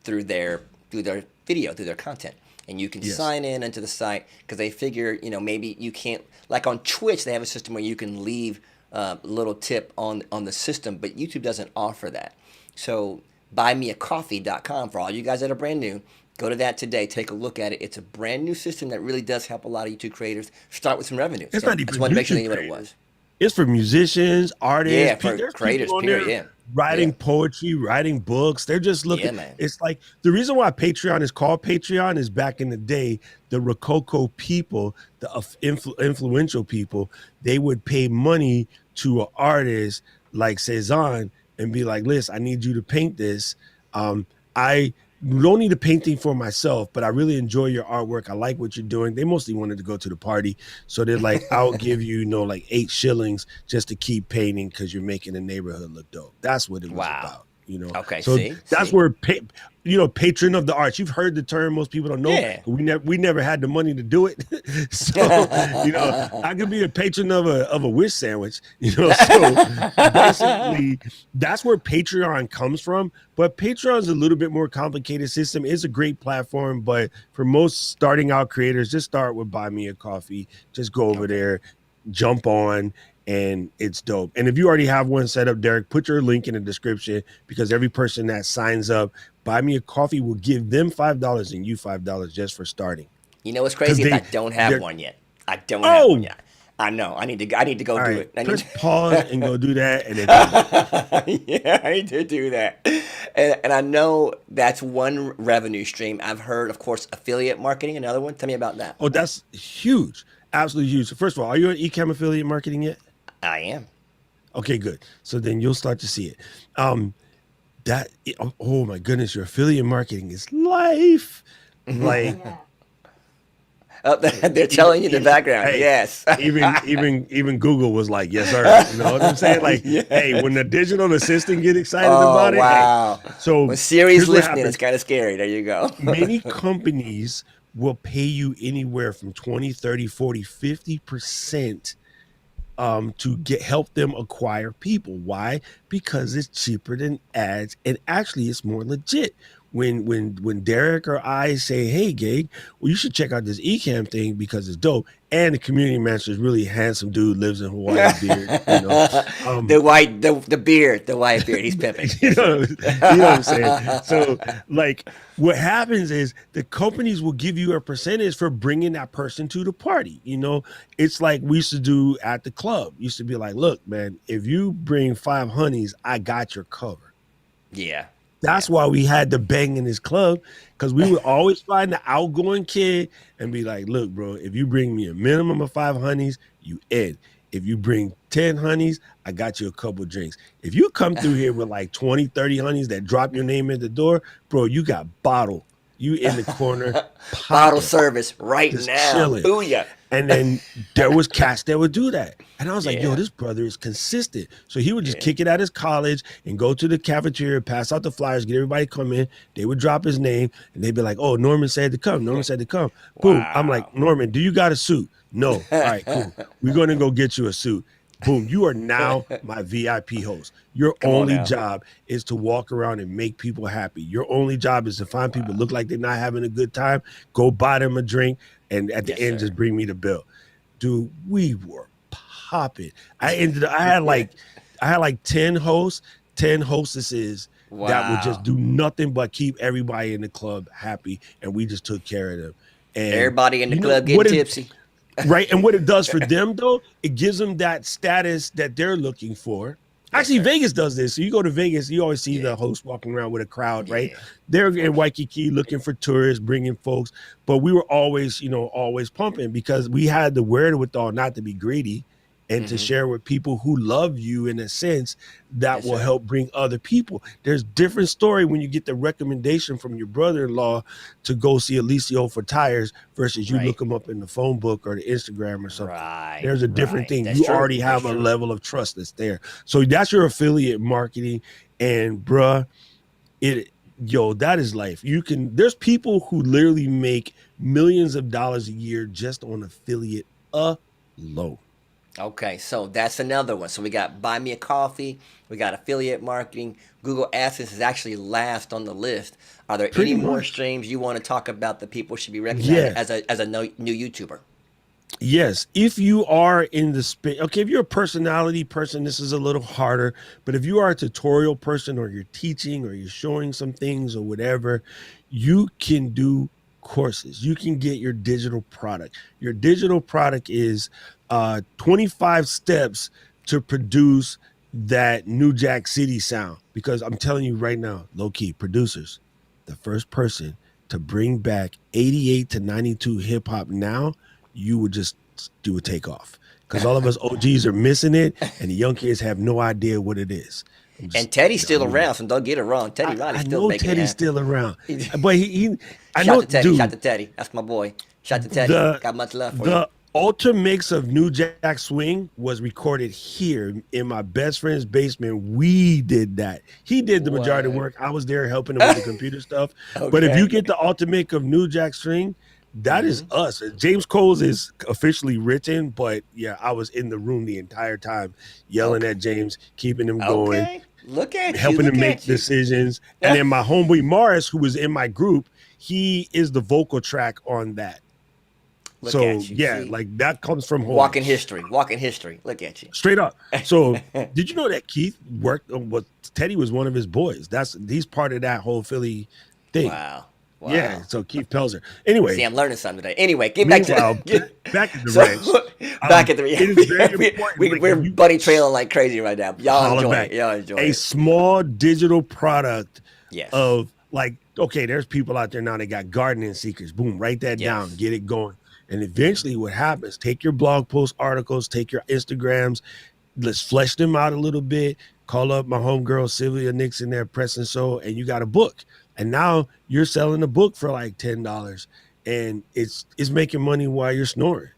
through their video, through their content. And you can sign in into the site because they figure, maybe you can't, like on Twitch, they have a system where you can leave a little tip on the system, but YouTube doesn't offer that. So buymeacoffee.com, for all you guys that are brand new, go to that today. Take a look at it. It's a brand new system that really does help a lot of YouTube creators start with some revenue. It's not even. I just wanted to make sure you knew what it was. It's for musicians, artists, for creators. Period. Writing poetry, writing books. They're just looking. It's like the reason why Patreon is called Patreon is back in the day, the Rococo people, the influential people, they would pay money to an artist like Cezanne and be like, listen, I need you to paint this. I don't need a painting for myself, but I really enjoy your artwork. I like what you're doing. They mostly wanted to go to the party. So they're like, I'll give you, like 8 shillings just to keep painting because you're making the neighborhood look dope. That's what it was about. you know. Okay, So see, that's where patron of the arts. You've heard the term. Most people don't know. Yeah. We never had the money to do it. So I could be a patron of a wish sandwich. So basically that's where Patreon comes from. But Patreon is a little bit more complicated system. It's a great platform, but for most starting out creators, just start with Buy Me a Coffee. Just go over there, jump on, and it's dope. And if you already have one set up, Derek, put your link in the description, because every person that signs up, Buy Me a Coffee will give them $5 and you $5 just for starting. You know what's crazy? I don't have one yet. I don't have one yet. I know. I need to go do it. Press pause and go do that, and then yeah, I need to do that. And I know that's one revenue stream. I've heard, of course, affiliate marketing, another one. Tell me about that. Oh, that's huge. Absolutely huge. So first of all, are you on ECamm affiliate marketing yet? I am. Okay, good. So then you'll start to see it. Oh my goodness, your affiliate marketing is life. Like they're telling you in the background. Hey, yes. even Google was like, yes, sir. You know what I'm saying? Like, hey, when the digital assistant get excited about it. Wow. Hey, so when Siri's listening, it's kind of scary. There you go. Many companies will pay you anywhere from 20, 30, 40, 50% to help them acquire people. Why? Because it's cheaper than ads, and actually it's more legit. When Derek or I say, hey, Gabe, well, you should check out this ECamm thing because it's dope. And the community manager is really handsome dude, lives in Hawaii, beard. The white beard, he's pimping. you know what I'm saying? So, like, what happens is the companies will give you a percentage for bringing that person to the party. It's like we used to do at the club. Used to be like, look, man, if you bring 5 honeys, I got your cover. Yeah. That's why we had to bang in this club, because we would always find the outgoing kid and be like, look, bro, if you bring me a minimum of 5 honeys, you in. If you bring 10 honeys, I got you a couple drinks. If you come through here with like 20, 30 honeys that drop your name at the door, bro, you got bottle. You in the corner. Bottle service right just now. Chilling. Booyah. And then there was cats that would do that. And I was like, yo, this brother is consistent. So he would just kick it at his college and go to the cafeteria, pass out the flyers, get everybody to come in. They would drop his name and they'd be like, oh, Norman said to come. Norman said to come. Boom. Wow. I'm like, Norman, do you got a suit? No. All right, cool. We're going to go get you a suit. Boom. You are now my VIP host. Your only job is to walk around and make people happy. Your only job is to find people look like they're not having a good time, go buy them a drink, and at the end, just bring me the bill. Dude, we were popping. I had like 10 hosts, 10 hostesses that would just do nothing but keep everybody in the club happy, and we just took care of them. And everybody in the club getting tipsy. Right. And what it does for them, though, it gives them that status that they're looking for. Actually, Vegas does this. So you go to Vegas, you always see the host walking around with a crowd, right? They're in Waikiki looking for tourists, bringing folks. But we were always, always pumping, because we had the wherewithal not to be greedy and to share with people who love you in a sense that will help bring other people. There's different story when you get the recommendation from your brother-in-law to go see Alicio for tires versus you look him up in the phone book or the Instagram or something. Right. There's a different thing. That's already have a level of trust that's there. So that's your affiliate marketing. And bruh, that is life. There's people who literally make millions of dollars a year just on affiliate alone. Okay, so that's another one. So we got Buy Me a Coffee, we got affiliate marketing. Google AdSense is actually last on the list. Are there any more streams you want to talk about that people should be recognizing as a new YouTuber? Yes, if you are in the space, if you're a personality person, this is a little harder. But if you are a tutorial person, or you're teaching, or you're showing some things or whatever, you can do courses. You can get your digital product. Your digital product is 25 steps to produce that New Jack City sound. Because I'm telling you right now, low key producers, the first person to bring back 88 to 92 hip hop now, you would just do a takeoff. Because all of us OGs are missing it, and the young kids have no idea what it is. And Teddy's still around, so don't get it wrong. Teddy Riley's still making it happen. Teddy's still around, but I know, Shout to Teddy. That's my boy. Shout to Teddy. Got much love for you. The Ultra mix of New Jack Swing was recorded here in my best friend's basement. We did that. He did the majority of the What? work. I was there helping him with the computer stuff. But if you Okay. get the ultimate of New Jack Swing, that is us. James Cole's is officially written, but yeah, I was in the room the entire time yelling Okay. at James, keeping him going, Okay. Look at you. helping him Look make at you. decisions. And then my homeboy Morris, who was in my group, he is the vocal track on that. Look So at you. yeah, See? like that comes from home. Walking history. Walking history. Look at you. Straight up. So did you know that Keith worked on what Teddy was one of his boys? He's part of that whole Philly thing. Wow. Wow. Yeah. So Keith Pelzer. Anyway, See, I'm learning something today. Anyway, get back meanwhile, to back at the so, ranch. back at the It is very important. Like, we're when you buddy trailing like crazy right now. Y'all holler enjoy back, it. Y'all enjoy a it. small digital product Yes. of like, okay, there's people out there now that got gardening secrets. Boom, write that Yes. down, get it going. And eventually what happens, take your blog post articles, take your Instagrams, let's flesh them out a little bit, call up my homegirl Sylvia Nixon there, Press and Soul, and you got a book. And now you're selling a book for like $10 and it's making money while you're snoring.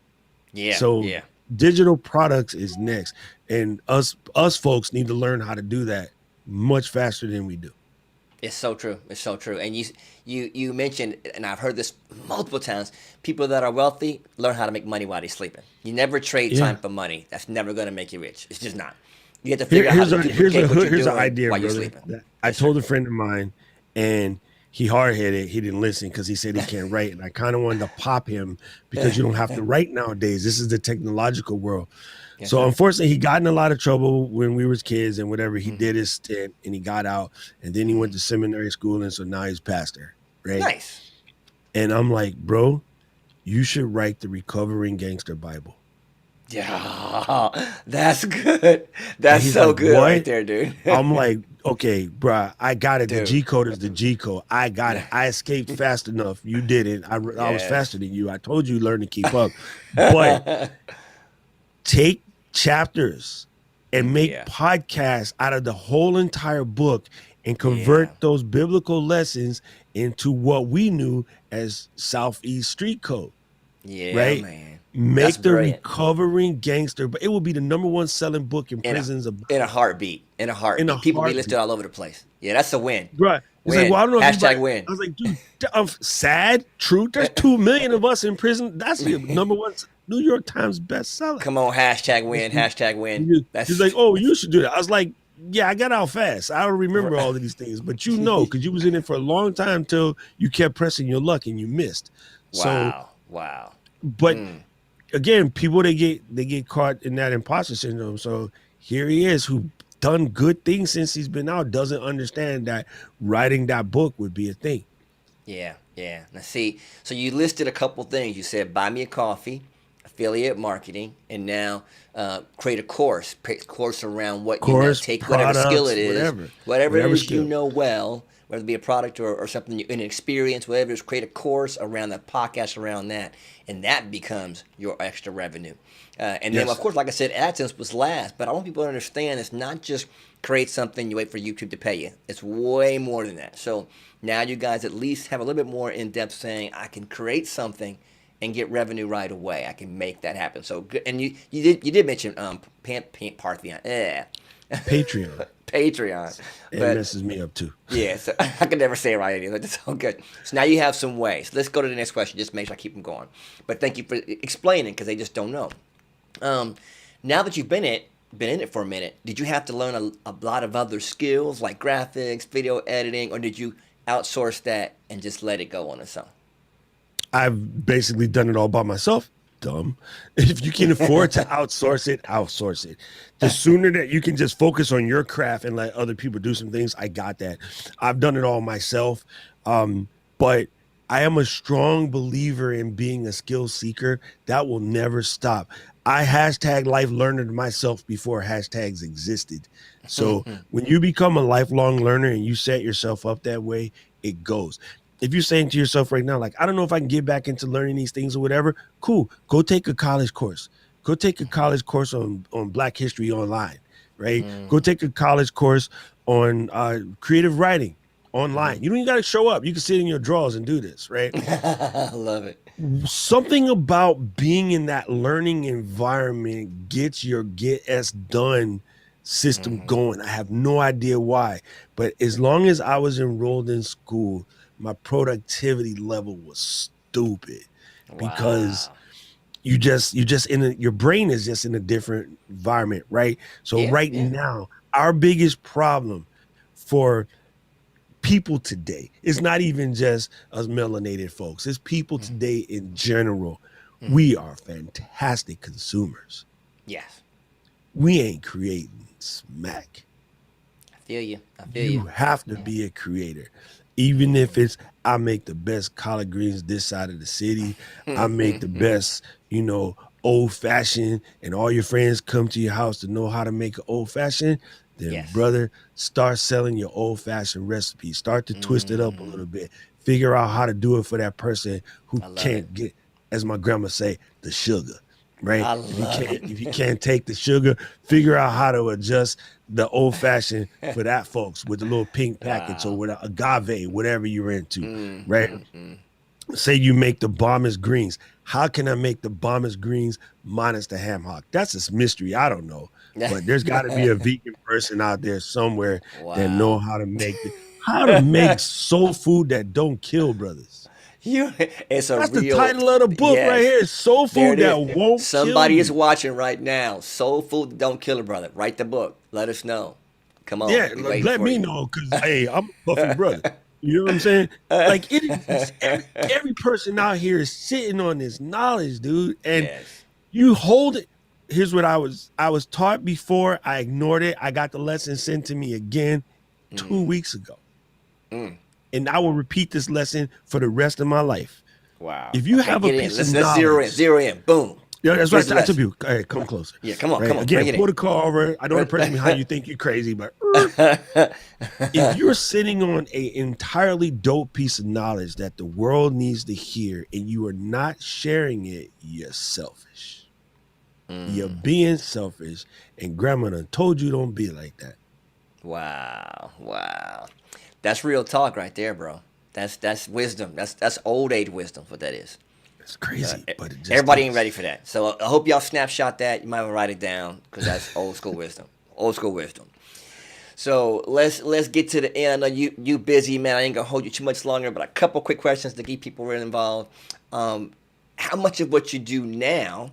Yeah. So yeah. digital products is next. And us folks need to learn how to do that much faster than we do. It's so true. It's so true. And you mentioned, and I've heard this multiple times, people that are wealthy learn how to make money while they're sleeping. You never trade Yeah. time for money. That's never going to make you rich. It's just not. You have to figure out Here's how to duplicate what you're here's an doing idea, while you're brother. sleeping. I told a friend of mine, and he hard-headed. He didn't listen because he said he can't write, and I kind of wanted to pop him because you don't have to write nowadays. This is the technological world. Yes, So sir. unfortunately, he got in a lot of trouble when we was kids and whatever. He did his stint, and he got out, and then he went to seminary school, and so now he's pastor, right? Nice. And I'm like, bro, you should write the Recovering Gangster Bible. Yeah, that's good. That's he's so like, good "What?" right there, dude. I'm like, okay, bruh, I got it. The Dude. G code is the G code. I got it. I escaped fast enough. You didn't. I was Yes. faster than you. I told you learn to keep up. But take chapters and make Yeah. podcasts out of the whole entire book and convert Yeah. those biblical lessons into what we knew as Southeast street code. Yeah, Right? man. Make That's the brilliant. Recovering Gangster, but it will be the #1 selling book in In prisons. a heartbeat. In a heartbeat. People be listed all over the place. Yeah, that's a win. Right. He's Win. like, well, I don't know if Hashtag anybody- win. I was like, dude, I'm sad, truth. There's 2 million of us in prison. That's the #1 New York Times bestseller. Come on, hashtag win. Hashtag win. He's like, oh, you should do that. I was like, yeah, I got out fast. I don't remember all of these things, but you know, because you was in it for a long time till you kept pressing your luck and you missed. Wow. Wow. But again, people they get caught in that imposter syndrome. So here he is, who done good things since he's been out, doesn't understand that writing that book would be a thing. Yeah, yeah. Now see, so you listed a couple things. You said buy me a coffee, affiliate marketing, and now create a course around what you know. Course, Take whatever skill products, it is, whatever it is skill. you know well, whether it be a product or something, an experience, whatever it is, create a course around that, podcast around that, and that becomes your extra revenue. And then, Yes. of course, like I said, AdSense was last, but I want people to understand it's not just create something, you wait for YouTube to pay you. It's way more than that. So now you guys at least have a little bit more in-depth saying, I can create something and get revenue right away. I can make that happen. So, and you did mention Parthenon. Patreon. Patreon. It But messes me up too. yeah, so I can never say it right anyway. That's all good. So now you have some ways. Let's go to the next question. Just make sure I keep them going. But thank you for explaining because they just don't know. Now that you've been in it for a minute, did you have to learn a lot of other skills like graphics, video editing, or did you outsource that and just let it go on its own? I've basically done it all by myself. Dumb. If you can afford to outsource it, outsource it. The sooner that you can just focus on your craft and let other people do some things, I got that. I've done it all myself. But I am a strong believer in being a skill seeker. That will never stop. I hashtag life learner to myself before hashtags existed. So when you become a lifelong learner and you set yourself up that way, it goes. If you're saying to yourself right now, like, I don't know if I can get back into learning these things or whatever, cool. Go take a college course. Go take a college course on Black History Online, right? Go take a college course on creative writing. online. You don't even got to show up. You can sit in your drawers and do this, right? I love it. Something about being in that learning environment gets your get S done system going. I have no idea why, but as long as I was enrolled in school, my productivity level was stupid because Wow. your brain is just in a different environment, right? So Yeah, right yeah. now, our biggest problem for people today, it's not even just us melanated folks, it's people today in general. We are fantastic consumers. Yes. We ain't creating smack. I feel you. I feel You you. have to be a creator. Even if it's I make the best collard greens this side of the city, I make the best, old fashioned, and all your friends come to your house to know how to make an old fashioned, then Yes. brother, start selling your old fashioned recipe. Start to twist it up a little bit. Figure out how to do it for that person who I love it. can't get, as my grandma say, the sugar. Right? I If you love can't it. if you can't take the sugar, figure out how to adjust the old fashioned for that folks with the little pink packets or Wow. with agave, whatever you're into, right? Say you make the bombers greens. How can I make the bombers greens minus the ham hock? That's a mystery. I don't know, but there's got to be a vegan person out there somewhere that know Wow. how to make soul food that don't kill, brothers. You, it's a That's the real, title of the book right yes. here. Soul There food it is. that won't kill Somebody is you. watching right now. Soul food don't kill a brother. Write the book. Let us know. Come on. Yeah, We waiting let for me you. know because hey, I'm a puffy brother. You know what I'm saying? Like it's every person out here is sitting on this knowledge, dude. And Yes. you hold it. Here's what I was taught before. I ignored it. I got the lesson sent to me again 2 weeks ago. And I will repeat this lesson for the rest of my life. Wow. If you Okay, have a get in. piece of Let's zero in. knowledge, Zero in. Boom. yeah, that's Here's right. the I tell lesson. people, hey, come closer. Yeah, come on, Right. come on. Bring Again, it pull in. the car over. I don't want to press me how you think you're crazy, but if you're sitting on an entirely dope piece of knowledge that the world needs to hear and you are not sharing it, you're selfish. You're being selfish. And grandma done told you don't be like that. Wow. Wow. That's real talk right there, bro. That's wisdom. That's old age wisdom. What that is. It's crazy, but it just Everybody ain't is. ready for that. So I hope y'all snapshot that. You might want to write it down because that's old school wisdom. Old school wisdom. So let's get to the end. I know you busy, man. I ain't gonna hold you too much longer, but a couple quick questions to keep people really involved. How much of what you do now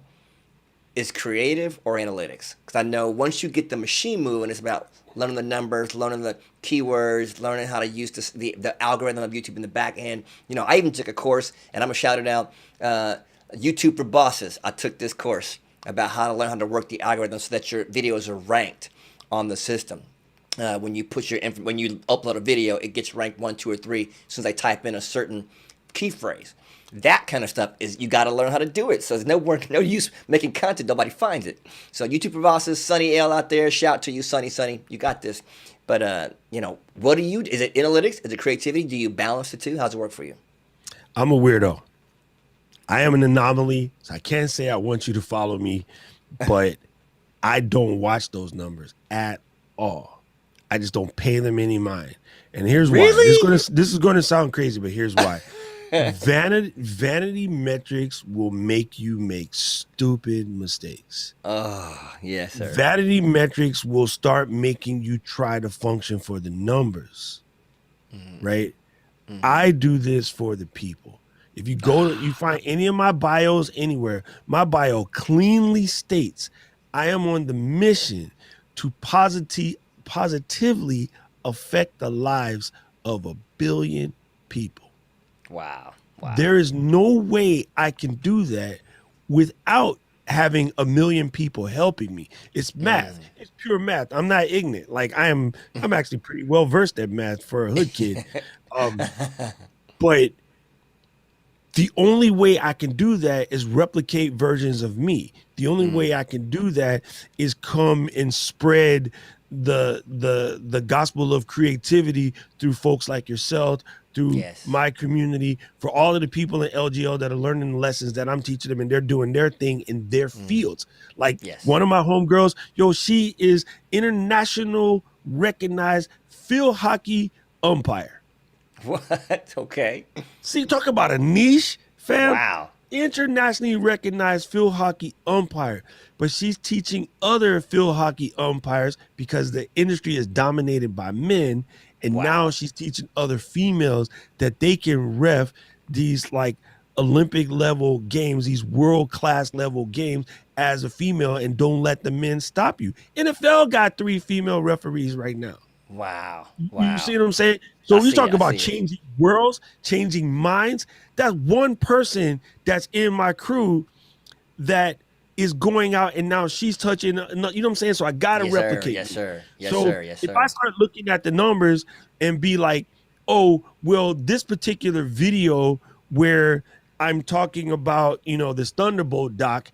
is creative or analytics? Because I know once you get the machine moving, it's about learning the numbers, learning the keywords, learning how to use the algorithm of YouTube in the back end. I even took a course, and I'm gonna shout it out. YouTube for Bosses. I took this course about how to learn how to work the algorithm so that your videos are ranked on the system. When you when you upload a video, it gets ranked 1, 2, or 3 as soon as I type in a certain key phrase. That kind of stuff is you got to learn how to do it. So there's no use making content. Nobody finds it. So YouTube for Bosses, Sunny L out there. Shout to you, Sunny. You got this. But what do you? Is it analytics? Is it creativity? Do you balance the two? How's it work for you? I'm a weirdo. I am an anomaly. So I can't say I want you to follow me, but I don't watch those numbers at all. I just don't pay them any mind. And here's why. Really? This is going to sound crazy, but here's why. Vanity metrics will make you make stupid mistakes. Oh, yes, sir. Vanity metrics will start making you try to function for the numbers. Right? I do this for the people. If you you find any of my bios anywhere, my bio cleanly states I am on the mission to positively affect the lives of 1 billion people. Wow. There is no way I can do that without having 1 million people helping me. It's math. It's pure math. I'm not ignorant. Like I'm actually pretty well versed at math for a hood kid. But the only way I can do that is replicate versions of me. The only way I can do that is come and spread the gospel of creativity through folks like yourself, through my community, for all of the people in LGL that are learning the lessons that I'm teaching them, and they're doing their thing in their fields. Like one of my homegirls, she is international recognized field hockey umpire. What? Okay. See, talk about a niche, fam. Wow. Internationally recognized field hockey umpire, but she's teaching other field hockey umpires because the industry is dominated by men, and now Wow. she's teaching other females that they can ref these like Olympic level games, these world class level games as a female, and don't let the men stop you. NFL got 3 female referees right now. Wow. You see Wow. what I'm saying? I So we see talk it. I about see it. changing worlds, changing minds. That's one person that's in my crew that is going out and now she's touching, you know what I'm saying? So I got to Yes, sir. replicate Yes, me. sir. Yes, So sir. Yes, if I sir. start looking at the numbers and be like, oh, well, this particular video where I'm talking about, this Thunderbolt doc,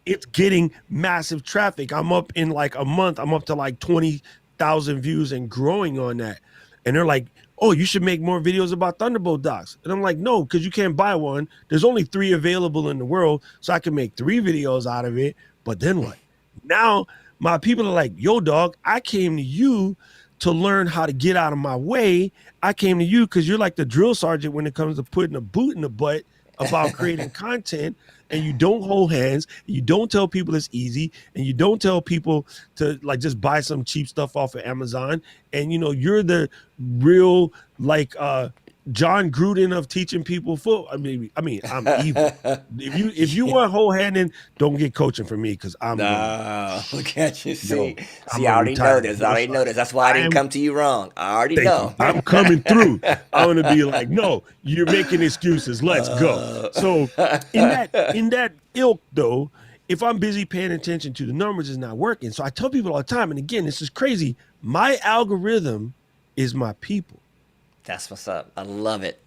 it's getting massive traffic. I'm up in like a month, I'm up to like 20,000 views and growing on that. And they're like, oh, you should make more videos about Thunderbolt docs. And I'm like, no, because you can't buy one. There's only 3 available in the world. So I can make 3 videos out of it. But then what? Now my people are like, yo, dog, I came to you to learn how to get out of my way. I came to you because you're like the drill sergeant when it comes to putting a boot in the butt about creating content, and you don't hold hands, you don't tell people it's easy, and you don't tell people to like just buy some cheap stuff off of Amazon. And you're the real like John Gruden of teaching people foot. I mean, I'm evil. If you want whole handing, don't get coaching from me because I'm gonna No, look at you. yo, See, I'm I a already know retired this. I drill already know this. sergeant. That's why I I didn't am come to you wrong. I already Thank you. know. I'm coming through. I'm gonna be like, no, you're making excuses. Let's go. So in that ilk though, if I'm busy paying attention to the numbers, it's not working. So I tell people all the time, and again, this is crazy. My algorithm is my people. That's what's up. I love it.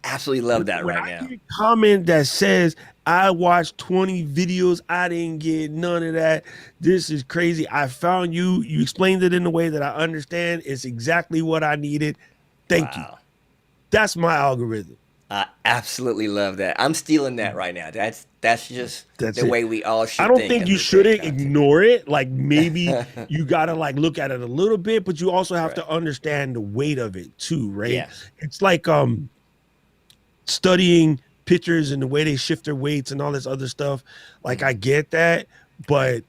Absolutely love that When right I now. get a comment that says I watched 20 videos, I didn't get none of that. This is crazy. I found you. You explained it in a way that I understand. It's exactly what I needed. Thank you. Wow. That's my algorithm. I absolutely love that. I'm stealing that right now. That's just That's the it. way we all I should don't think think as you we create shouldn't content. ignore it. Like maybe you gotta like look at it a little bit, but you also have Right. to understand the weight of it too, right? Yeah. It's like studying pitchers and the way they shift their weights and all this other stuff. Like I get that, but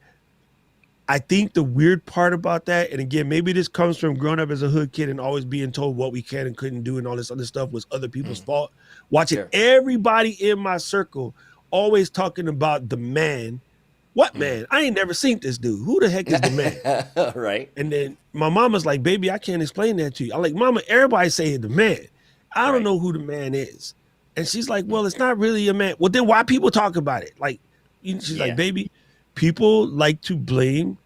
I think the weird part about that, and again, maybe this comes from growing up as a hood kid and always being told what we can and couldn't do and all this other stuff was other people's fault. Watching Sure. everybody in my circle always talking about the man. What man? I ain't never seen this dude. Who the heck is the man? Right. And then my mama's like, baby, I can't explain that to you. I'm like, mama, everybody say the man. I don't Right. know who the man is. And she's like, well, it's not really a man. Well, then why people talk about it? Like, she's Yeah. like, baby, people like to blame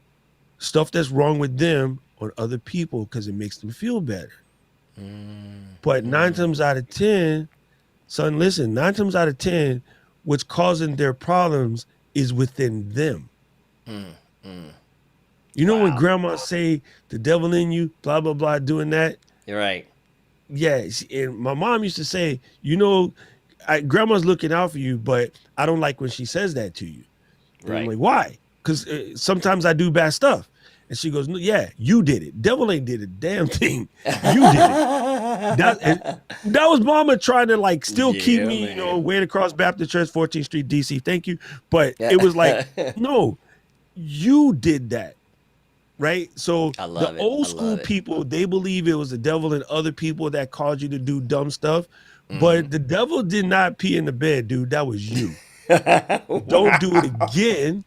stuff that's wrong with them on other people because it makes them feel better. But 9 times out of 10, son, listen, 9 times out of 10, what's causing their problems is within them. You know when Wow. grandma say the devil in you, blah, blah, blah, doing that? You're right. Yeah. And my mom used to say, grandma's looking out for you, but I don't like when she says that to you. And I'm Right. like, why? Because sometimes I do bad stuff. And she goes, no, yeah, you did it. Devil ain't did a damn thing. You did it. That was mama trying to like still keep Yeah, me, man. Wayne Cross Baptist Church, 14th Street, DC. Thank you. But it was like, no, you did that. Right. So I the love it. old I school love it. people, they believe it was the devil and other people that caused you to do dumb stuff. But the devil did not pee in the bed, dude. That was you. Don't do it again.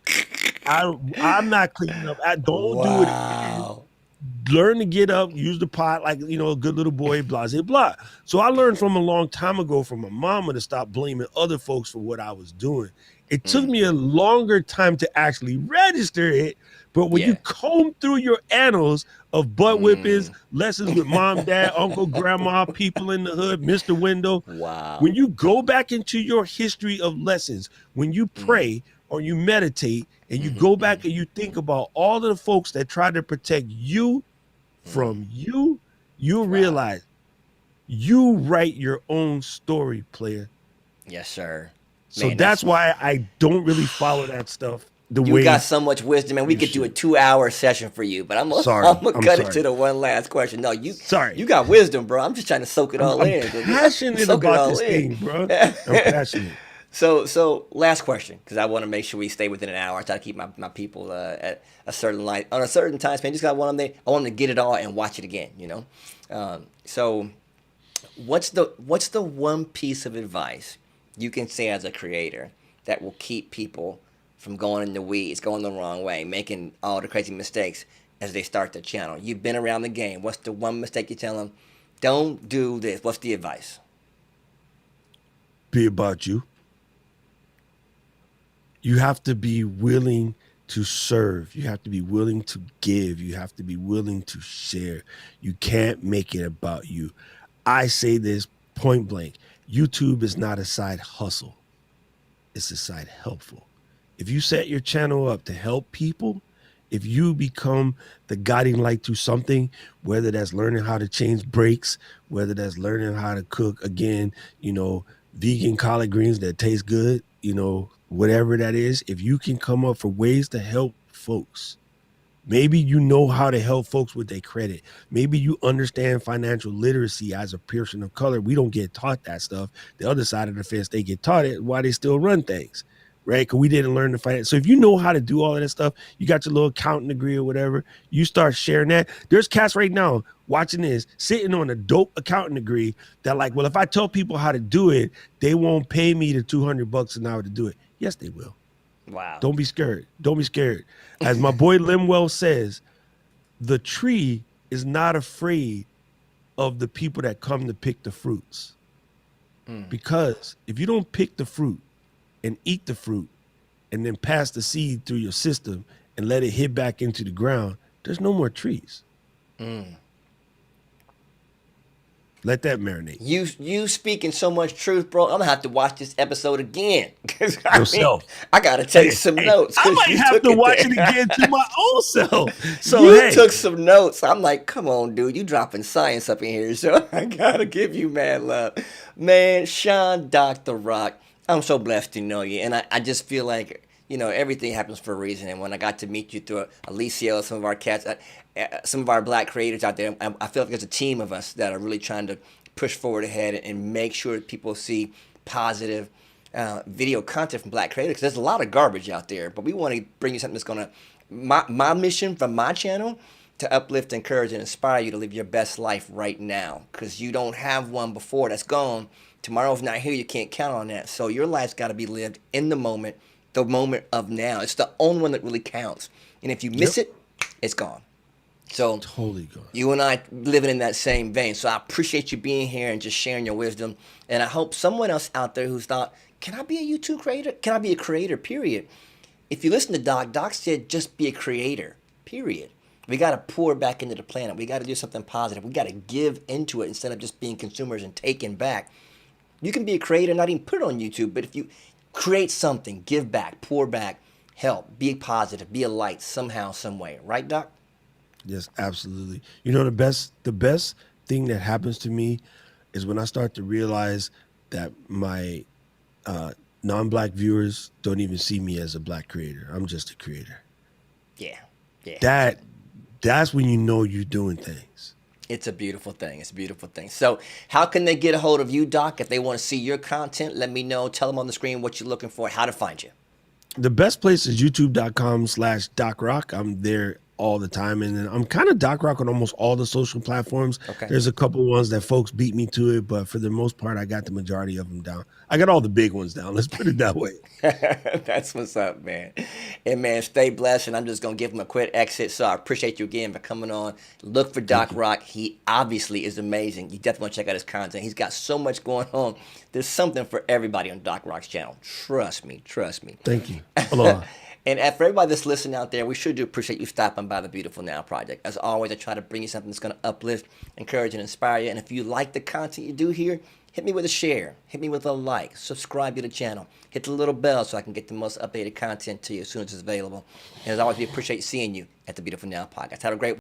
I'm not cleaning up. Don't do it again. Wow. Learn to get up, use the pot like a good little boy, blah, blah, blah. So I learned from a long time ago from my mama to stop blaming other folks for what I was doing. It took me a longer time to actually register it, but when you Yeah. comb through your annals of butt whippings, lessons with mom, dad, uncle, grandma, people in the hood, Mr. Window, Wow. when you go back into your history of lessons, when you pray or you meditate and you go back and you think about all of the folks that tried to protect you from you, you'll realize you write your own story, player. Yes, sir. So Man, that's why I don't really follow that stuff. the You way got so much wisdom, and we could do a 2-hour session for you. But I'm gonna cut it to the one last question. No, you got wisdom, bro. I'm just trying to soak it all in. I'm passionate about this thing, bro. I'm passionate. So last question, because I want to make sure we stay within an hour. I try to keep my people at a certain light on a certain time span. Just got one of them. I want them to get it all and watch it again. So what's the one piece of advice you can say as a creator that will keep people from going in the weeds, going the wrong way, making all the crazy mistakes as they start their channel? You've been around the game. What's the one mistake you tell them? Don't do this. What's the advice? Be about you. You have to be willing to serve. You have to be willing to give. You have to be willing to share. You can't make it about you. I say this point blank. YouTube is not a side hustle. It's a side helpful. If you set your channel up to help people, if you become the guiding light to something, whether that's learning how to change brakes, whether that's learning how to cook, again, vegan collard greens that taste good, whatever that is, if you can come up for ways to help folks, maybe you know how to help folks with their credit. Maybe you understand financial literacy as a person of color. We don't get taught that stuff. The other side of the fence, they get taught it, why they still run things, right? Because we didn't learn the finance. So if you know how to do all of that stuff, you got your little accounting degree or whatever, you start sharing that. There's cats right now watching this, sitting on a dope accounting degree that like, well, if I tell people how to do it, they won't pay me the $200 an hour to do it. Yes, they will. Wow. Don't be scared. Don't be scared. As my boy Limwell says, the tree is not afraid of the people that come to pick the fruits. Because if you don't pick the fruit and eat the fruit and then pass the seed through your system and let it hit back into the ground, there's no more trees. Let that marinate. You speaking so much truth, bro. I'm gonna have to watch this episode again because I gotta take some notes. I might have to watch it again to my own self. So you took some notes. I'm like, come on, dude, you dropping science up in here, so I gotta give you mad love, man. Shawn, Dr. Rock, I'm so blessed to know you, and I just feel like everything happens for a reason. And when I got to meet you through Alicia, some of our cats, some of our black creators out there, I feel like there's a team of us that are really trying to push forward ahead and make sure that people see positive video content from black creators. 'Cause there's a lot of garbage out there, but we want to bring you something that's gonna. My mission from my channel to uplift, encourage, and inspire you to live your best life right now. Because you don't have one before that's gone. Tomorrow's not here. You can't count on that. So your life's got to be lived in the moment of now. It's the only one that really counts. And if you miss it, it's gone. So totally gone. You and I living in that same vein. So I appreciate you being here and just sharing your wisdom. And I hope someone else out there who's thought, can I be a YouTube creator? Can I be a creator, period? If you listen to Doc said just be a creator, period. We got to pour back into the planet. We got to do something positive. We got to give into it instead of just being consumers and taking back. You can be a creator, not even put it on YouTube, but if you create something, give back, pour back, help, be positive, be a light somehow, some way. Right, Doc? Yes, absolutely. The best thing that happens to me is when I start to realize that my non-black viewers don't even see me as a black creator. I'm just a creator. Yeah. That's when you know you're doing things. It's a beautiful thing. It's a beautiful thing. So how can they get a hold of you, Doc? If they want to see your content, let me know. Tell them on the screen what you're looking for, how to find you. The best place is youtube.com/DocRock. I'm there all the time, and then I'm kind of Doc Rock on almost all the social platforms. Okay. There's a couple ones that folks beat me to it, but for the most part, I got the majority of them down. I got all the big ones down. Let's put it that way. That's what's up, man. And man, stay blessed. And I'm just gonna give him a quick exit. So I appreciate you again for coming on. Look for Doc Rock. He obviously is amazing. You definitely want to check out his content. He's got so much going on. There's something for everybody on Doc Rock's channel. Trust me. Trust me. Thank you. Aloha. And for everybody that's listening out there, we sure do appreciate you stopping by the Beautiful Now Project. As always, I try to bring you something that's going to uplift, encourage, and inspire you. And if you like the content you do here, hit me with a share. Hit me with a like. Subscribe to the channel. Hit the little bell so I can get the most updated content to you as soon as it's available. And as always, we appreciate seeing you at the Beautiful Now Podcast. Have a great